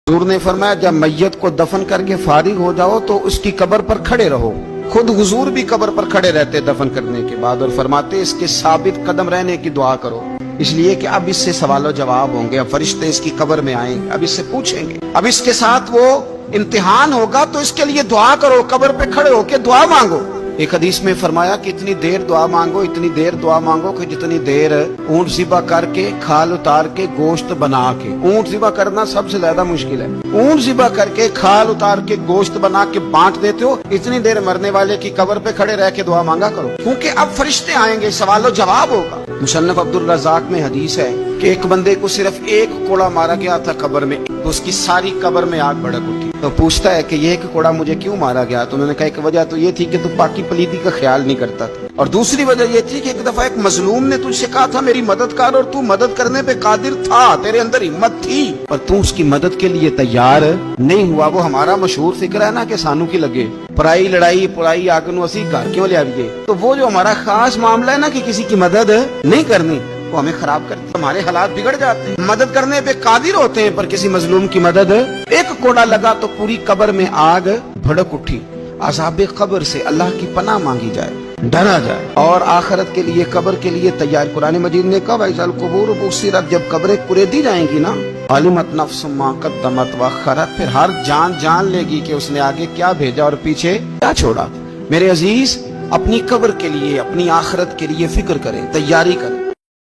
حضور نے فرمایا جب میت کو دفن کر کے فارغ ہو جاؤ تو اس کی قبر پر کھڑے رہو. خود حضور بھی قبر پر کھڑے رہتے دفن کرنے کے بعد اور فرماتے اس کے ثابت قدم رہنے کی دعا کرو، اس لیے کہ اب اس سے سوال و جواب ہوں گے. اب فرشتے اس کی قبر میں آئیں گے، اب اس سے پوچھیں گے، اب اس کے ساتھ وہ امتحان ہوگا، تو اس کے لیے دعا کرو، قبر پہ کھڑے ہو کے دعا مانگو. ایک حدیث میں فرمایا کہ اتنی دیر دعا مانگو، اتنی دیر دعا مانگو کہ جتنی دیر اونٹ ذبح کر کے کھال اتار کے گوشت بنا کے، اونٹ ذبح کرنا سب سے زیادہ مشکل ہے، اونٹ ذبح کر کے کھال اتار کے گوشت بنا کے بانٹ دیتے ہو، اتنی دیر مرنے والے کی قبر پہ کھڑے رہ کے دعا مانگا کرو، کیونکہ اب فرشتے آئیں گے، سوال و جواب ہوگا. مصنف عبدالرزاق میں حدیث ہے کہ ایک بندے کو صرف ایک کوڑا مارا گیا تھا قبر میں، تو اس کی ساری قبر میں آگ بھڑک اٹھی. تو پوچھتا ہے کہ یہ ایک کوڑا مجھے کیوں مارا گیا؟ تو انہوں نے کہا ایک وجہ تو یہ تھی کہ تو پاکی پلیتی کا خیال نہیں کرتا تھا، اور دوسری وجہ یہ تھی کہ ایک دفعہ ایک مظلوم نے تجھ سے کہا تھا میری مدد کر، اور تو مدد کرنے پہ قادر تھا، تیرے اندر ہمت تھی، اور تو اس کی مدد کے لیے تیار نہیں ہوا. وہ ہمارا مشہور فکر ہے نا کہ سانو کی لگے پرائی لڑائی پرائی آگ نو اسی گھر کیوں لے آئیے. تو وہ جو ہمارا خاص معاملہ ہے نا کہ کسی کی مدد نہیں کرنی، وہ ہمیں خراب کرتے، ہمارے حالات بگڑ جاتے ہیں. مدد کرنے پہ قادر ہوتے ہیں پر کسی مظلوم کی مدد، ایک کوڑا لگا تو پوری قبر میں آگ بھڑک اٹھی. عذاب قبر سے اللہ کی پناہ مانگی جائے، ڈرا جائے، اور آخرت کے لیے قبر کے لیے تیار. قرآن مجید نے کہا وَإِذَا الْقُبُورُ بُعْثِرَتْ، جب قبریں کریدی جائیں گی نا، عَلِمَتْ نَفْسٌ مَا قَدَّمَتْ وَأَخَّرَتْ، پھر ہر جان لے گی کہ اس نے آگے کیا بھیجا اور پیچھے کیا چھوڑا. میرے عزیز، اپنی قبر کے لیے اپنی آخرت کے لیے فکر کریں، تیاری کریں.